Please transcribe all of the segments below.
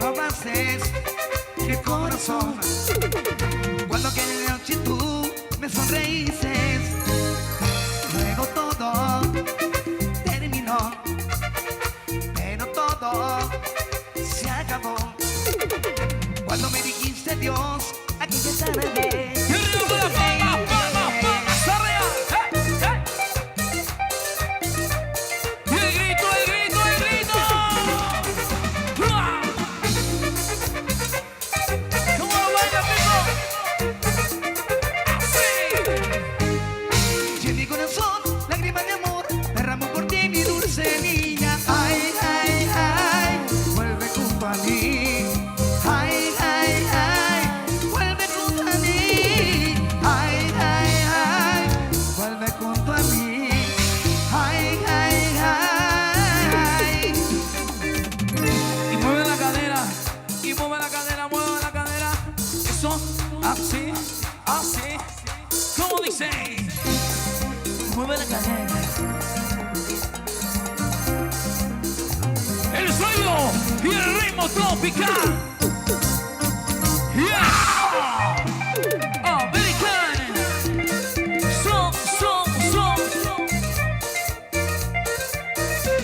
robaste el corazón. Cuando aquella noche tú me sonreíste, luego todo terminó, pero todo se acabó. Cuando me dijiste adiós, aquella tarde. Así, así, como dice, mueve la cadera. El sonido y el ritmo tropical. Yeah, American. Son.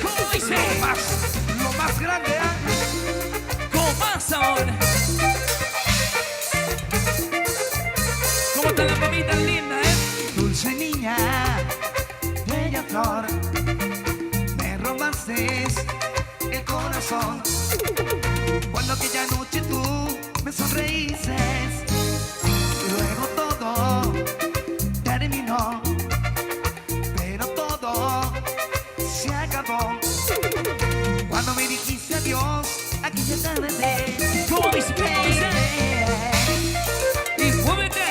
Como dice, Lo más grande, ¿eh? con más sabor. ¿Cómo está la mamita linda, Dulce niña, bella flor, me robaste el corazón. Cuando aquella noche tú me sonreíste, luego todo terminó, pero todo se acabó. Cuando me dijiste adiós, aquella tarde. ¿Cómo dice? Y muévete.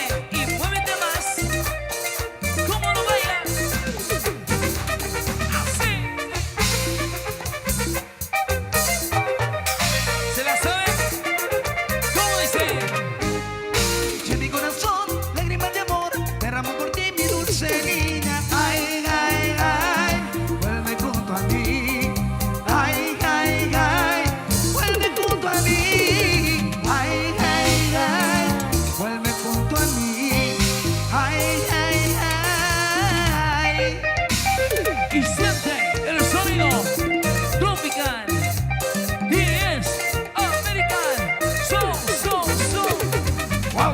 Y siente el sonido tropical. Y es American. Son. Wow.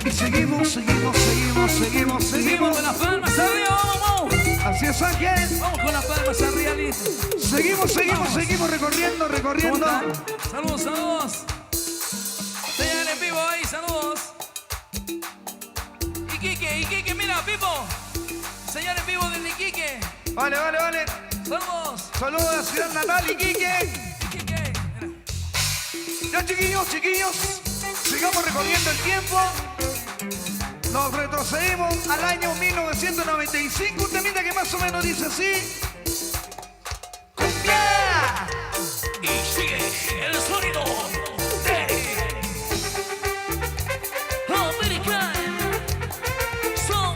Y seguimos. Seguimos con las palmas arriba, vamos. Así es, Ángel. Vamos con las palmas arriba, listo. Seguimos recorriendo. ¿Cómo están? Saludos. Señal en vivo ahí, saludos. Iquique, mira, Pipo. Señal en vivo desde Iquique. Vale. Saludos. Saludos a la ciudad natal, Iquique. Iquique. Ya, chiquillos, sigamos recorriendo el tiempo. Nos retrocedimos al año 1995, un temita que más o menos dice así. ¡Cumbia! Y sigue el sonido de American. Son.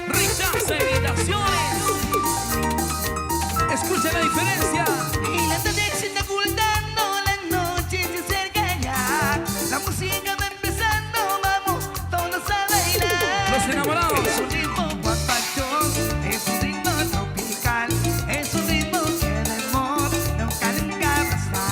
Risas e imitaciones. Escucha la diferencia. Y la tarde se está ocultando, la noche se acerca ya. La música va empezando, vamos todos a bailar. Los enamorados. Es un ritmo guapachoso, es un ritmo tropical, es un ritmo que de amor nunca va a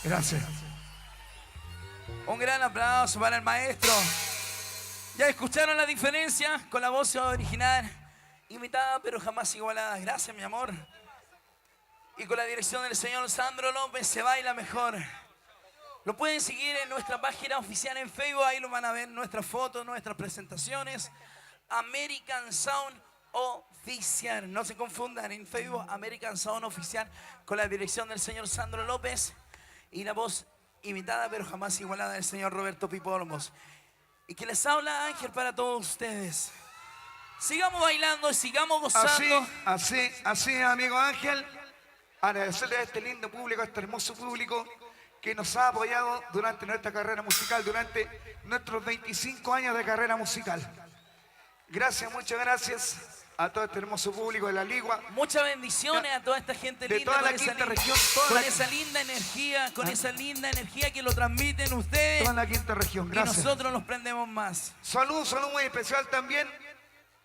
Gracias. Un gran aplauso para el maestro. Ya escucharon la diferencia con la voz original, imitada pero jamás igualada. Gracias, mi amor. Y con la dirección del señor Sandro López se baila mejor. Lo pueden seguir en nuestra página oficial en Facebook. Ahí lo van a ver nuestras fotos, nuestras presentaciones. American Sound Oficial. No se confundan, en Facebook American Sound Oficial con la dirección del señor Sandro López y la voz imitada pero jamás igualada del señor Roberto Pipo Olmos. Y que les habla Ángel para todos ustedes. Sigamos bailando y sigamos gozando. Así, amigo Ángel. Agradecerle a este lindo público, a este hermoso público que nos ha apoyado durante nuestra carrera musical, durante nuestros 25 años de carrera musical. Gracias, muchas gracias a todo este hermoso público de La Ligua. Muchas bendiciones a toda esta gente de linda. toda la quinta región. Con esa linda energía que lo transmiten ustedes. Toda la quinta región, gracias. Y nosotros nos prendemos más. Saludo muy especial también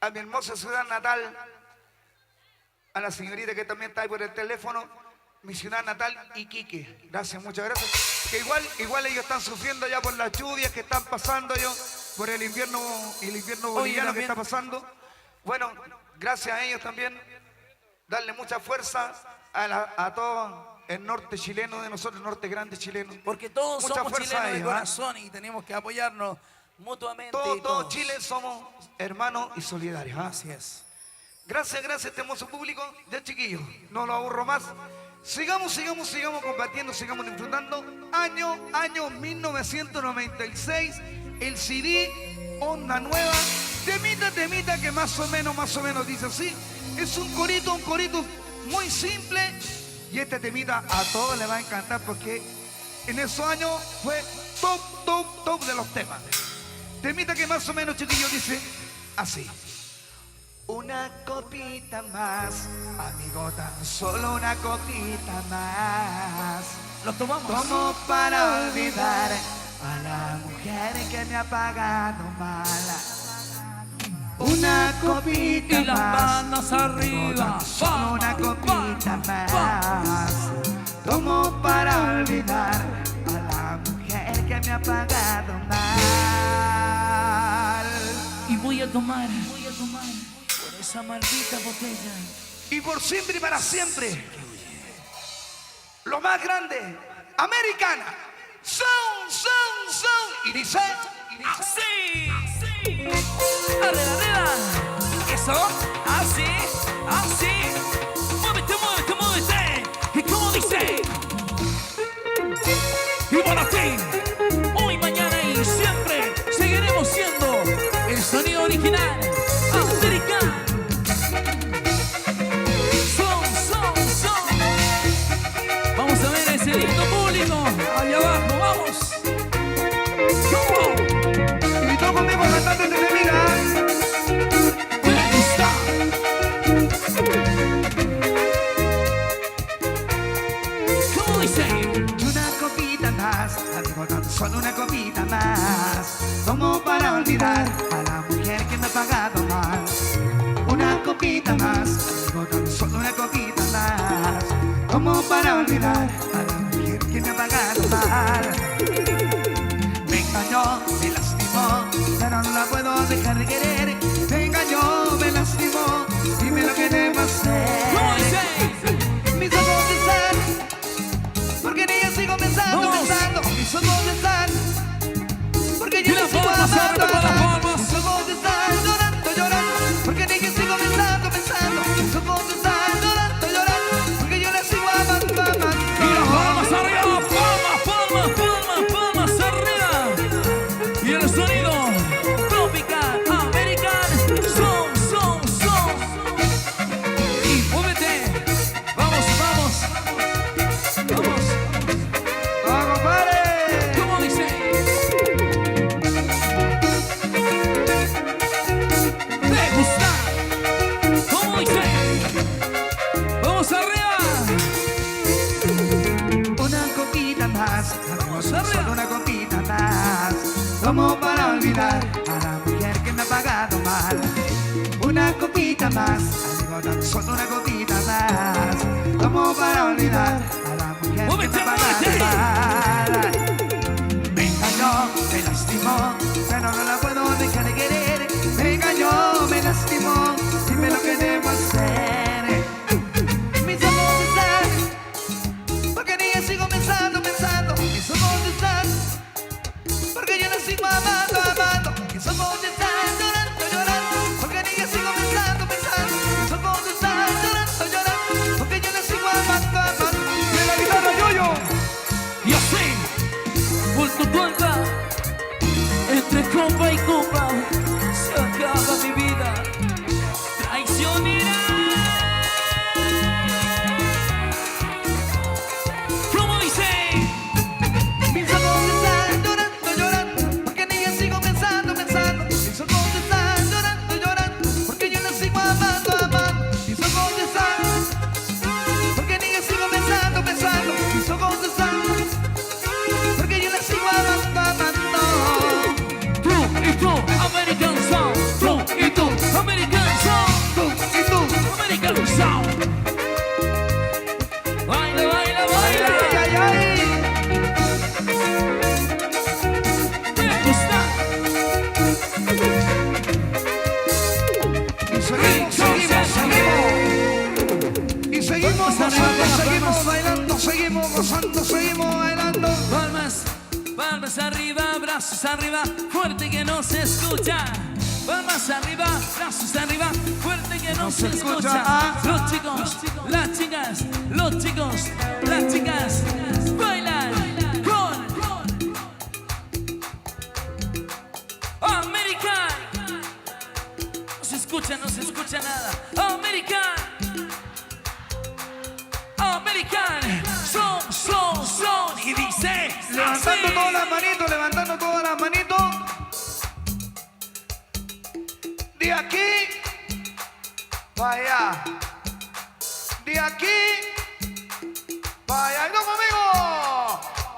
a mi hermosa ciudad natal, a la señorita que también está ahí por el teléfono, mi ciudad natal, Iquique. Gracias, muchas gracias. Que igual ellos están sufriendo ya por las lluvias que están pasando, por el invierno boliviano que está pasando. Bueno, gracias a ellos también, darle mucha fuerza a todo el norte chileno de nosotros, el norte grande chileno. Porque todos mucha somos fuerza chilenos de ellos, corazón y tenemos que apoyarnos mutuamente. Todo Chile somos hermanos y solidarios. Así es. Gracias a este hermoso público. Ya, chiquillos, no lo aburro más. Sigamos compartiendo, sigamos disfrutando. Año 1996, el CD Onda Nueva. Temita que más o menos dice así. Es un corito muy simple. Y este temita a todos les va a encantar porque en esos años fue top de los temas. Temita que más o menos, chiquillos, dice así. Una copita más, amigo, tan solo una copita más. Lo tomamos. Tomo para olvidar a la mujer que me ha pagado mala. Una copita y las más, manos arriba. solo una copita más. Tomo para olvidar a la mujer que me ha pagado mal. Y voy a tomar por esa maldita botella. Y por siempre y para siempre. Lo más grande, Americana. Son. Y dice. Así. Arriba. Eso. Así. Muévete. ¿Y cómo dice? Y para ti, hoy, mañana y siempre seguiremos siendo el sonido original americano. Son. Vamos a ver a ese lindo público allá abajo, vamos. Y tú conmigo cantando este temita. ¿Cómo dice? Una copita más, amigo, tan solo una copita más. Tomo para olvidar a la mujer que me ha pagado mal. Una copita más, amigo, tan solo una copita más. Tomo para olvidar a la mujer que me ha pagado mal. Me engañó, me lastimó, pero no la puedo dejar de querer. Me engañó, me lastimó, dime lo que debo hacer. ¿Cómo dice? Mis ojos están, porque en ella sigo pensando. Mis ojos están, porque yo le sigo amando. Mis ojos están llorando, porque en ella sigo pensando. Mis ojos están llorando, porque yo le sigo amando. Y las palmas arriba, palmas arriba. Y el sonido tropical, American, son. Y muévete, vamos. ¡Vamos, compadre! ¿Cómo dice? ¿Te gusta? ¿Cómo dice? Vamos arriba. Una copita más, Vamos arriba. solo una copita más. Tomo para olvidar a la mujer que me ha pagado mal. Una copita más, amigo, tan solo una copita más. Tomo para olvidar a la mujer que Muévete, me pagaste mal. Me engañó, me lastimó, pero no la puedo dejar de querer. Me engañó, me lastimó, dime lo que debo hacer. Mis ojos están, porque en ella sigo pensando, pensando. Mis ojos están, porque yo la sigo amando, amando. Mis ojos están llorando, llorando, porque en ella sigo pensando, pensando. Mis ojos están llorando, llorando, porque yo la sigo amando, amando. De la guitarra, yo. Y así, por tu culpa, entre copa y copa, se acaba mi vida traicionera. ¿Cómo dice? Mis ojos están llorando, llorando, porque en ella sigo pensando, pensando. Mis ojos están llorando, llorando, porque yo la sigo amando, amando. Mis ojos están, porque en ella sigo pensando, pensando. Mis ojos están, porque yo la sigo amando, amando. Tú y tú, American Sound. Tú y tú, American Sound. Tú y tú. American Sound. Baila, baila, baila. Ay, ay, ay. Me gusta. Y seguimos, seguimos, seguimos. Y seguimos gozando, seguimos bailando, seguimos gozando, seguimos bailando. Palmas, palmas arriba, brazos arriba, fuerte que no se escucha. Palmas arriba, brazos arriba, fuerte que no se escucha. Los chicos, las chicas, los chicos, las chicas, bailan con American. No se escucha nada. American. American. Son. Y dice Levantando así. todas las manitos, levantando todas las manitos. De aquí para allá. De aquí para allá. ¡Y no conmigo!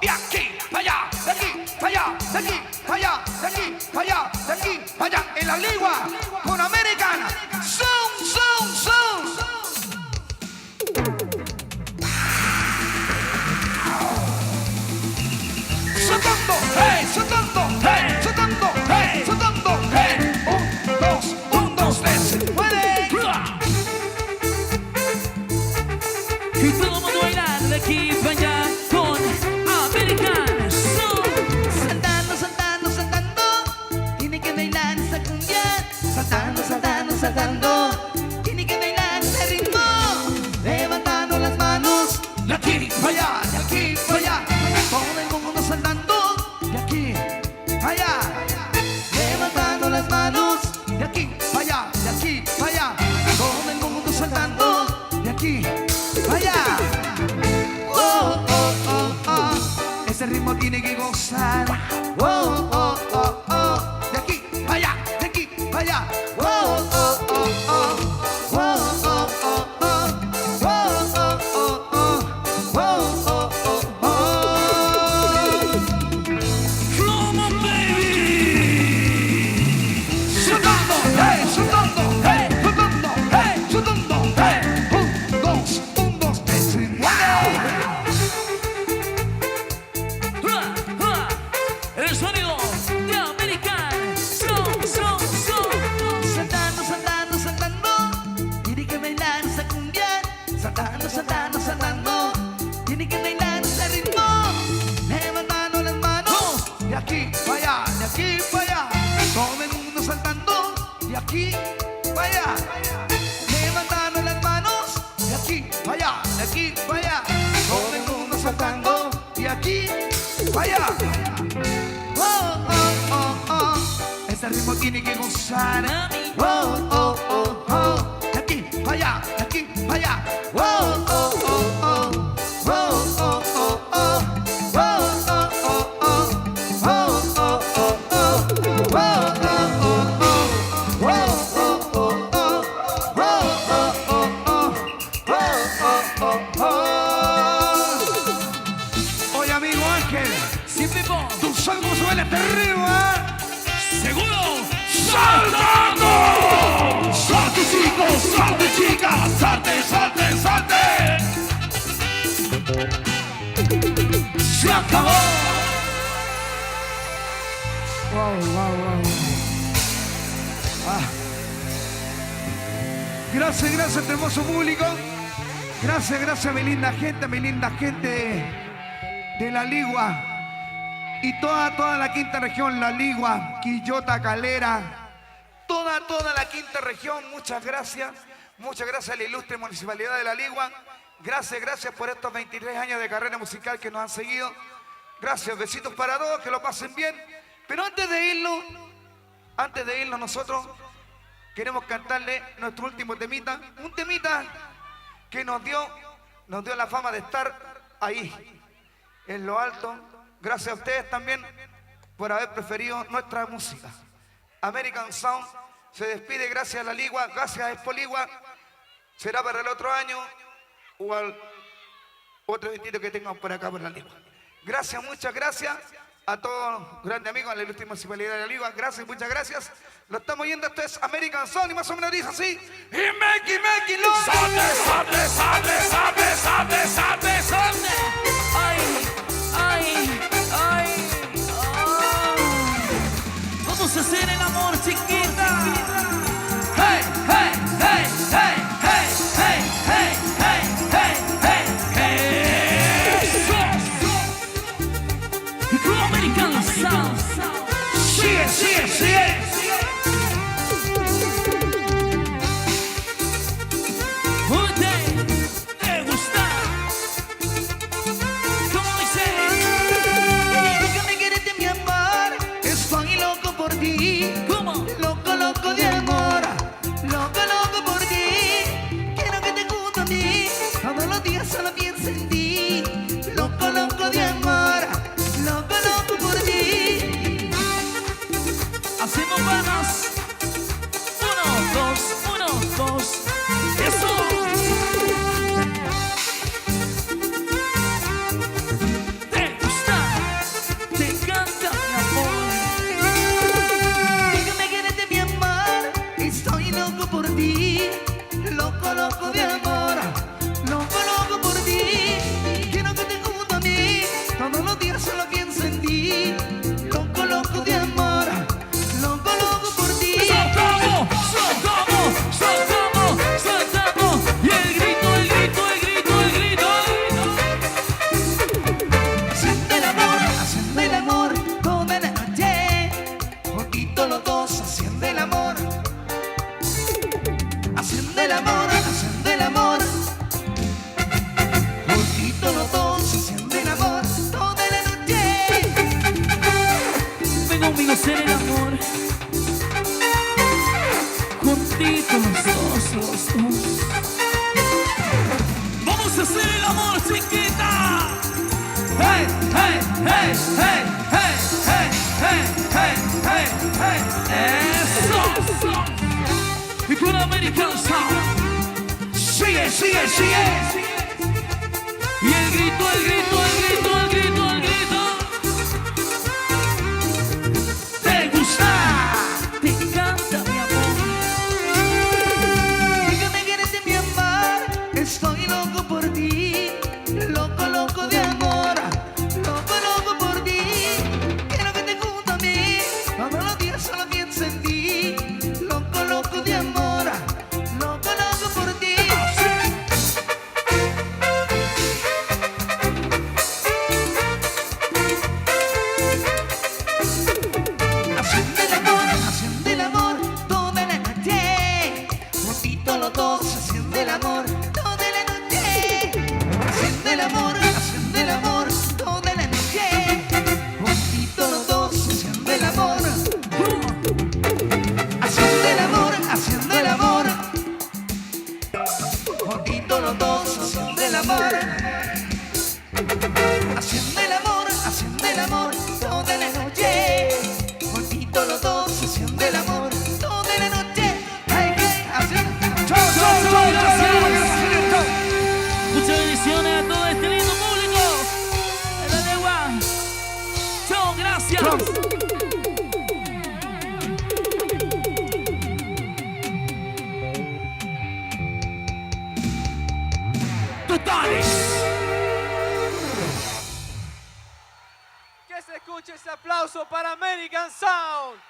De aquí para allá, de aquí para allá, de aquí para allá, de aquí para allá, de aquí para allá. En la ligua con Americana. Son. Soltando, hey, soltando, hey, soltando, hey, soltando, hey. 1, 2, 3, ¡muere! Y todo el mundo bailar de aquí para allá con American Sound. Saltando, saltando, saltando, tiene que bailar esa cumbia. Saltando, saltando, saltando, tiene que bailar ese ritmo. Levantando las manos, de aquí para allá, de aquí para allá. Todo el mundo saltando, de aquí para allá. Levantando las manos, de aquí para allá, de aquí para allá. Todo el mundo saltando, de aquí para allá. Oh, oh, oh, oh. Ese ritmo tiene que gozar. Oh, oh, oh, oh. De aquí para allá, de aquí para allá. Oh, oh, oh, oh. Oh, oh, oh, oh. Oh, oh, oh, oh. Oh, oh, oh, oh. Come on, baby. Soltando, hey, soltando, hey, soltando, hey, soltando, hey. 1, 2, 3, ¡muere! El sonido de American Sound. Saltando, saltando, saltando, tiene que bailar esa cumbia. Saltando, saltando, saltando, tiene que bailar ese ritmo. Levantando las manos, de aquí para allá, de aquí para allá. Todo el mundo saltando, de aquí para allá. Levantando las manos, de aquí para allá, de aquí para allá. Todo el mundo saltando, de aquí para allá. Oh, oh, oh, oh. Ese ritmo tiene que gozar. Oh, oh, oh, oh. De aquí para allá, de aquí para allá. Oh, oh, oh, oh. Oh, oh, oh, oh. Oh, oh, oh, oh. Oh, oh, oh, oh. Oh, oh, oh, oh. Oye, amigo Ángel, Sí, Pipo. tu salmo suena terrible, ¿eh? Seguro. ¡Saltando! wow. Ah. Gracias, gracias a este hermoso público. Gracias, gracias mi linda gente de La Ligua. Y toda la quinta región, La Ligua, Quillota, Calera. Toda la quinta región, muchas gracias. Muchas gracias a la ilustre municipalidad de La Ligua. Gracias por estos 23 años de carrera musical que nos han seguido. Gracias, besitos para todos, que lo pasen bien. Pero antes de irnos nosotros queremos cantarle nuestro último temita. Un temita que nos dio la fama de estar ahí, en lo alto. Gracias a ustedes también por haber preferido nuestra música. American Sound se despide, gracias a La Ligua, gracias a Expo Ligua. Será para el otro año o al otro evento que tengan por acá por La Ligua. Gracias, muchas gracias a todos los grandes amigos, a la ilustre municipalidad de La Ligua. Gracias, muchas gracias. Lo estamos yendo, esto es American Sound y más o menos dice así. Y make love. Sable. Ay. Vamos a hacer el amor, chiquita. Hey. American Sound. Sigue. ¿Te gusta? ¿Cómo dice? Déjame quererte, mi amor. Estoy loco por ti. ¿Cómo? Loco de amor. Loco por ti. Quiero que te junto a mí. Todos los días solo pienso en ti. Loco de amor. Loco por ti. Hacemos manos. 1, 2. Eso. ¿Te gusta? ¿Te encanta, mi amor? Déjame quererte, mi amor. Estoy loco por ti. Loco de amor. Loco por ti. Quiero que te junto a mí. Todos los días solo pienso en ti. Loco de amor. Loco por ti. Soltamos. Y el grito. Haciendo el amor toda la noche. Juntitos los dos haciendo el amor. Haciendo el amor. Juntitos los dos haciendo el amor toda la noche. Ven conmigo a hacer el amor. Juntitos los dos. Vamos a hacer el amor, chiquita. Hey. Eso. Y con American Sound. Sigue. Y el grito. ¿Te gusta? ¿Te encanta, mi amor? Déjame quererte, mi amor. Estoy loco por ti. Loco de amor. Loco por ti. Quiero que te junto a mí. Todos los días solo pienso en ti. Loco de amor. Loco por ti. Haciendo el amor toda la noche. Juntitos los dos haciendo el amor toda la noche. Haciendo el amor toda la noche. Juntitos los dos haciendo el amor. Haciendo el amor. Juntitos los dos haciendo el amor. Haciendo el amor toda la noche. Juntitos los dos haciendo el amor toda la noche. Muchas bendiciones a todo este lindo público de La Ligua. Chao, gracias. Que se escuche ese aplauso. aplauso para American Sound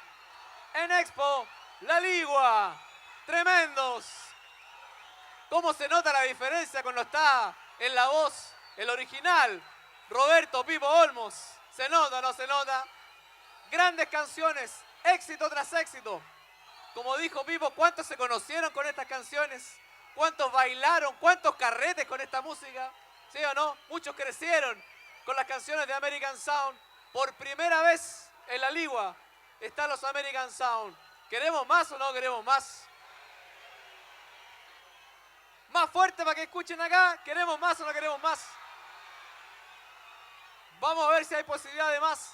en Expo La Ligua. Tremendos. ¿Cómo se nota la diferencia cuando está en la voz el original? Roberto Pipo Olmos. ¿Se nota o no se nota? Grandes canciones, éxito tras éxito. Como dijo Pipo, ¿cuántos se conocieron con estas canciones? ¿Cuántos bailaron? ¿Cuántos carretes con esta música? ¿Sí o no? Muchos crecieron con las canciones de American Sound. Por primera vez en La Ligua están los American Sound. ¿Queremos más o no queremos más? Más fuerte para que escuchen acá. ¿Queremos más o no queremos más? Vamos a ver si hay posibilidad de más.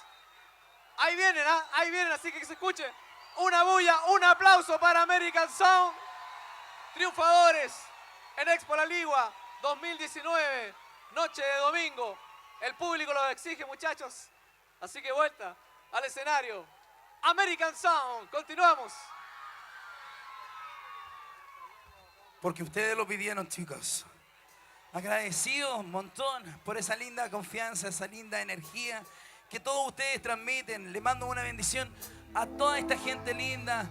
Ahí vienen, ¿ah? Ahí vienen, así que se escuche. Una bulla, un aplauso para American Sound. Triunfadores en Expo La Ligua 2019, noche de domingo. El público lo exige, muchachos. Así que vuelta al escenario. American Sound, continuamos. Porque ustedes lo pidieron, chicos. Agradecido un montón por esa linda confianza, esa linda energía que todos ustedes transmiten. Le mando una bendición a toda esta gente linda,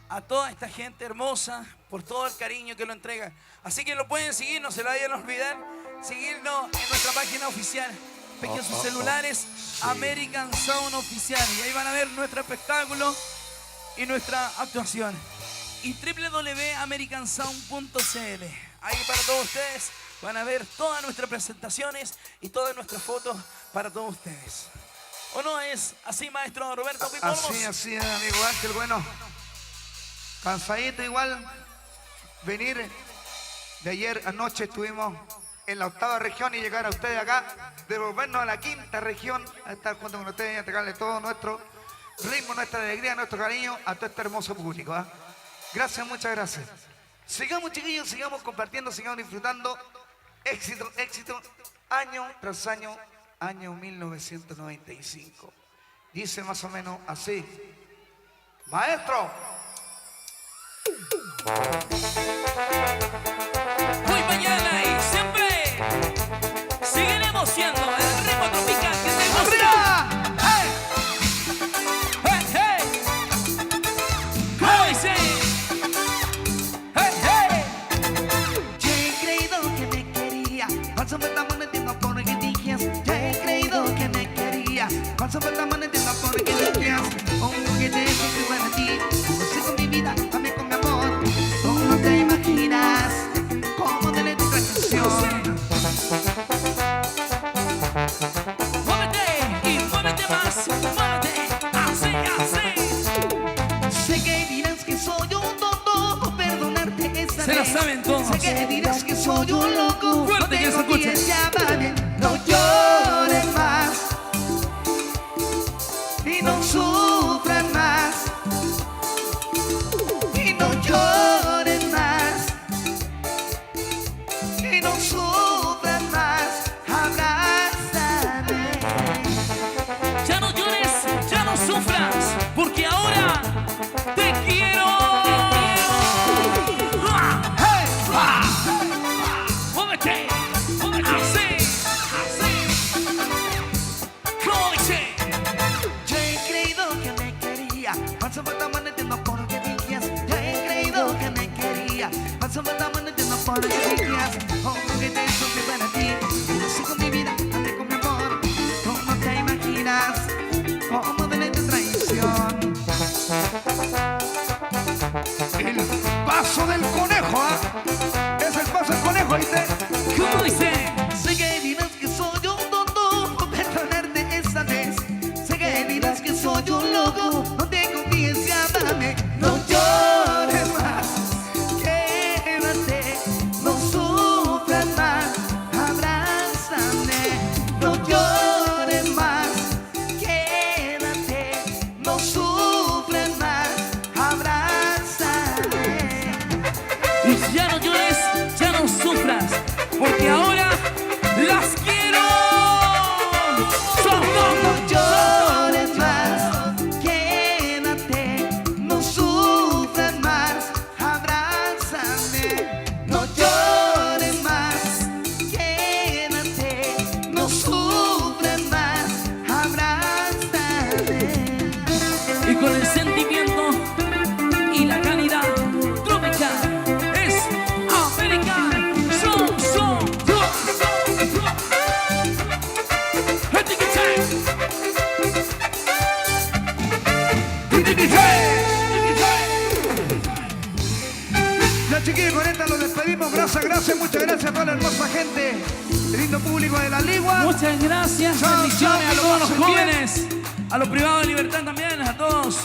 a toda esta gente hermosa, por todo el cariño que lo entrega. Así que lo pueden seguir, no se lo vayan a olvidar. Seguirnos en nuestra página oficial. Pesquen sus celulares, American Sound Oficial. Y ahí van a ver nuestro espectáculo y nuestra actuación. Y www.americansound.cl. Ahí para todos ustedes van a ver todas nuestras presentaciones y todas nuestras fotos para todos ustedes. ¿O no es así, maestro Roberto Pipo Olmos? Así, amigo Ángel. Bueno, cansadito igual. Venir de ayer anoche estuvimos en la 8ª región y llegar a ustedes acá, devolvernos a la 5ª región, a estar junto con ustedes y entregarle todo nuestro ritmo, nuestra alegría, nuestro cariño a todo este hermoso público. ¿Ah? Gracias, muchas gracias. Sigamos, chiquillos, sigamos compartiendo, sigamos disfrutando. Éxito, éxito, año tras año, año 1995. Dice más o menos así. Maestro. Hoy, mañana y siempre seguiremos siendo el ritmo tropical que te gusta. ¡Arriba! ¡Hey! ¡Hey, hey! ¿Cómo dice? ¡Hey, hey! Yo he creído que me quería, falso me estamos entiendo por qué dijes. Yo he creído que me quería, falso me estamos entiendo por qué dijes. Un juguete que igual a ti, no sé con mi vida, dame con mi amor. Tú no te imaginas cómo de tu canción. Muévete y muévete más, muévete, así, así. Sé que dirás que soy un tonto, perdonarte esa Se la vez. saben todos. Sé que dirás que soy un loco, Fuerte que se tengo escuche. 10 llamadas. No llores más y no sufras más y no llores más y no sufras más. Abrázame. Ya no llores, ya no sufras, porque ahora te quiero. Hey, Muévete, muévete, así, así. ¿Cómo dice? yo he creído que me quería, falso me estamos entiendo por qué dijías. Yo he creído que me quería, falso me estamos entiendo por qué dijías. Oh, que te soy para ti, yo sigo mi vida, ande con mi amor. Tú no te imaginas cómo duele tu traición. El paso del conejo, ¿ah? Es el paso del conejo, ¿viste? ¿Cómo dice? Sé que dirás que soy un tonto, perdonarte esa vez. Sé que dirás que soy un loco, no te confíes, llámame. No llores más, quédate, no sufras más, abrázame. No llores más, quédate, no sufras más, abrázame. Y ya no llores, ya no sufras, porque ahora las quiero. No llores más, quédate, no sufras más, abrázame. No llores más, quédate, no sufras más, abrázame. Ya chiquillos, con esta nos despedimos. Gracias, muchas gracias a toda la hermosa gente, el lindo público de La Ligua. Muchas gracias, Chao, bendiciones chao, a que todos lo los pasen bien. jóvenes, a los privados de libertad también, a todos,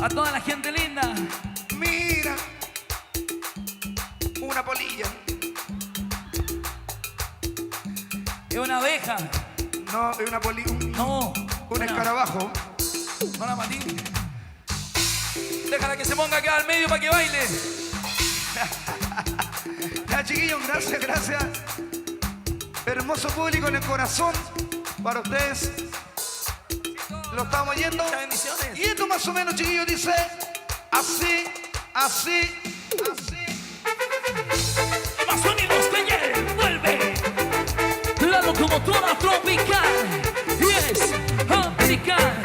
a toda la gente linda. Mira, una polilla. Es una abeja. No, es una polilla. No. Un escarabajo. No la matí. Déjala que se ponga acá al medio para que baile. Ya chiquillos, gracias. Hermoso público en el corazón. Para ustedes. Lo estamos yendo. Muchas bendiciones. Y esto más o menos, chiquillos, dice así. Más sonidos de ayer, vuelve. La locomotora tropical. Yes, americana.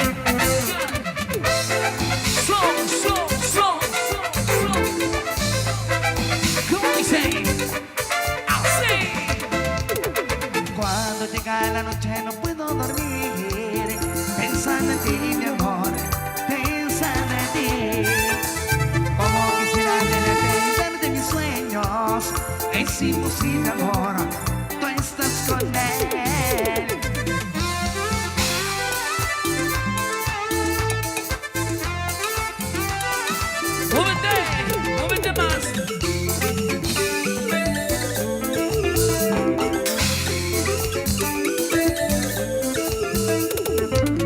Son. ¿Cómo dice? Así. Cuando llega la noche no puedo dormir, pensando en ti, mi amor, pensando en ti. Como quisiera tenerte y verte en mis sueños, es imposible, amor, tú estás con él. Móvete más.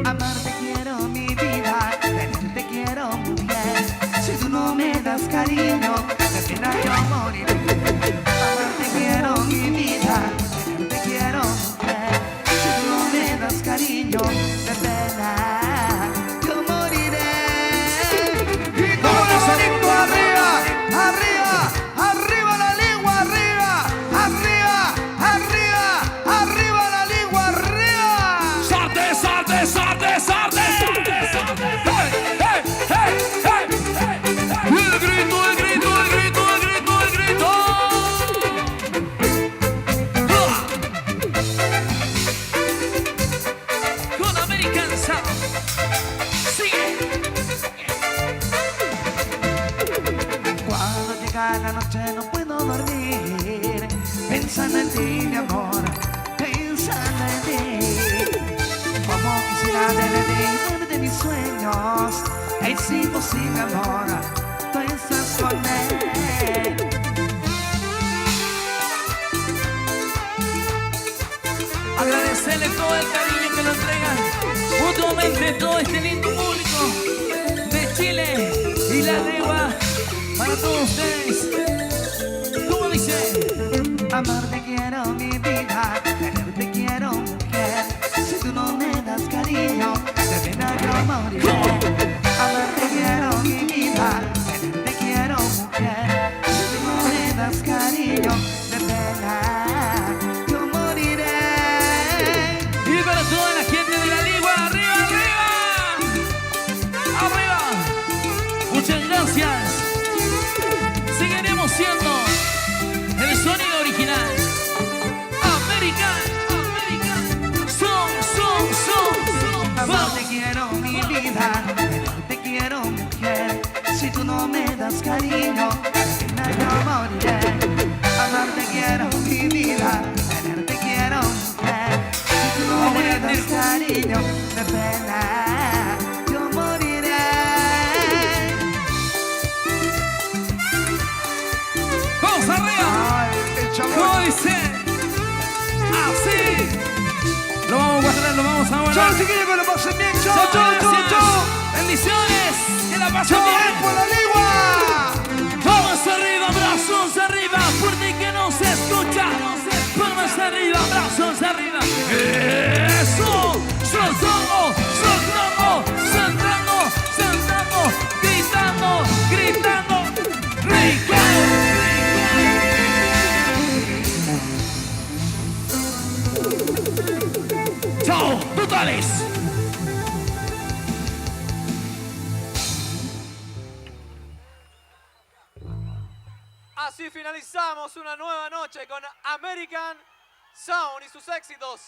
Amarte quiero mi vida, tenerte quiero mujer. Si tú no me das cariño, de pena yo moriré. Amarte quiero mi vida, tenerte quiero mujer. Si tú no me das cariño, de pena yo moriré. Y todo lo bonito arriba, arriba la lengua, arriba la lengua, arriba. ¡Sarte! ¡Hey! El grito. Con American Sound. Sigue. Cuando llega la noche no puedo dormir, pensando en ti, mi amor, pensando en ti. Como quisiera tenerte y verte en mis sueños, es imposible, amor, tú estás con él. Agradecerle todo el cariño que nos entregan mutuamente todo este lindo público de Chile y La Legua para todos ustedes. ¿Cómo dice? Amarte quiero mi vida, tenerte quiero mujer. Si tú no me das cariño, de pena yo moriré. Amarte quiero mi vida, tenerte quiero mujer. Si tú no me das cariño, de pena yo moriré. Y para toda la gente de La Legua, arriba. Muchas gracias. Seguiremos siendo el sonido original. American. Son. Amarte quiero mi vida, tenerte quiero mujer. Si tú no me das cariño, de pena yo moriré. Amarte quiero mi vida, tenerte quiero mujer. Si tú no me das cariño, de pena yo moriré. Vamos arriba. Ay, el ¿Cómo chabón. dice? Así. Lo vamos a guardar, lo vamos a Chao, guardar. chiquillos, que lo pasen bien. Chao, Gracias. chao. Bendiciones. Que la pasen Chao, bien. por La Ligua. Vamos arriba, brazos arriba, fuerte que no se escucha. Palmas arriba, brazos arriba. Eso, soltando, gritando. Chao, totales. Así finalizamos una nueva noche con American Sound y sus éxitos.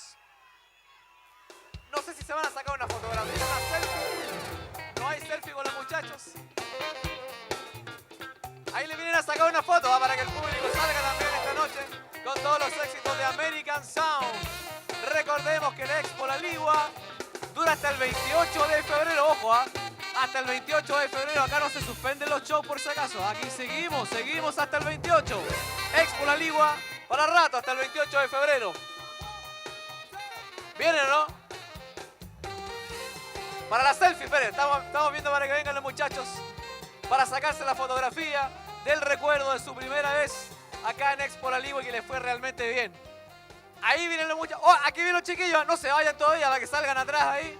No sé si se van a sacar una fotografía, una selfie. No hay selfie con los muchachos. Ahí le vienen a sacar una foto para que el público salga también esta noche con todos los éxitos de American Sound. Recordemos que la Expo La Ligua dura hasta el 28 de febrero, ojo, hasta el 28 de febrero. Acá no se suspenden los shows por si acaso. Aquí seguimos hasta el 28. Expo La Ligua para rato, hasta el 28 de febrero. ¿Vienen o no? Para la selfie, esperen, estamos viendo para que vengan los muchachos para sacarse la fotografía del recuerdo de su primera vez acá en Expo La Ligua y que les fue realmente bien. Ahí vienen los muchachos. Oh, aquí vienen los chiquillos. No se vayan todavía para que salgan atrás ahí.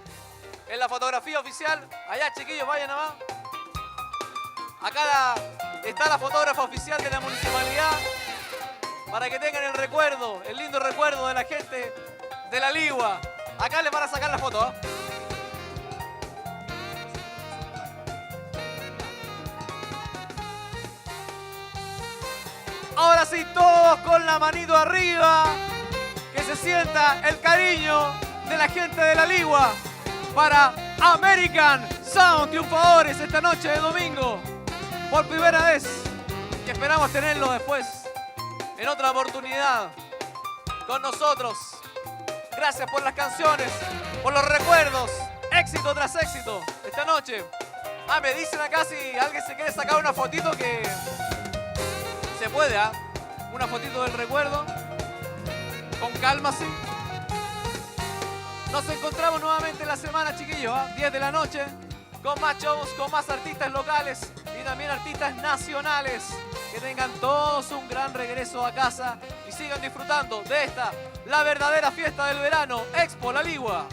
En la fotografía oficial. Allá, chiquillos, vayan nomás. Acá está la fotógrafa oficial de la municipalidad. Para que tengan el recuerdo, el lindo recuerdo de la gente de La Ligua. Acá les van a sacar la foto, ¿eh? Ahora sí, todos con la manito arriba. Que se sienta el cariño de la gente de La Ligua para American Sound, triunfadores esta noche de domingo. Por primera vez. Y esperamos tenerlo después en otra oportunidad con nosotros. Gracias por las canciones, por los recuerdos. Éxito tras éxito esta noche. Ah, me dicen acá si alguien se quiere sacar una fotito que... Se puede, ¿ah? Una fotito del recuerdo. Con calma, sí. Nos encontramos nuevamente la semana, chiquillos, 10 de la noche. Con más shows, con más artistas locales y también artistas nacionales. Que tengan todos un gran regreso a casa y sigan disfrutando de esta, la verdadera fiesta del verano, Expo La Ligua.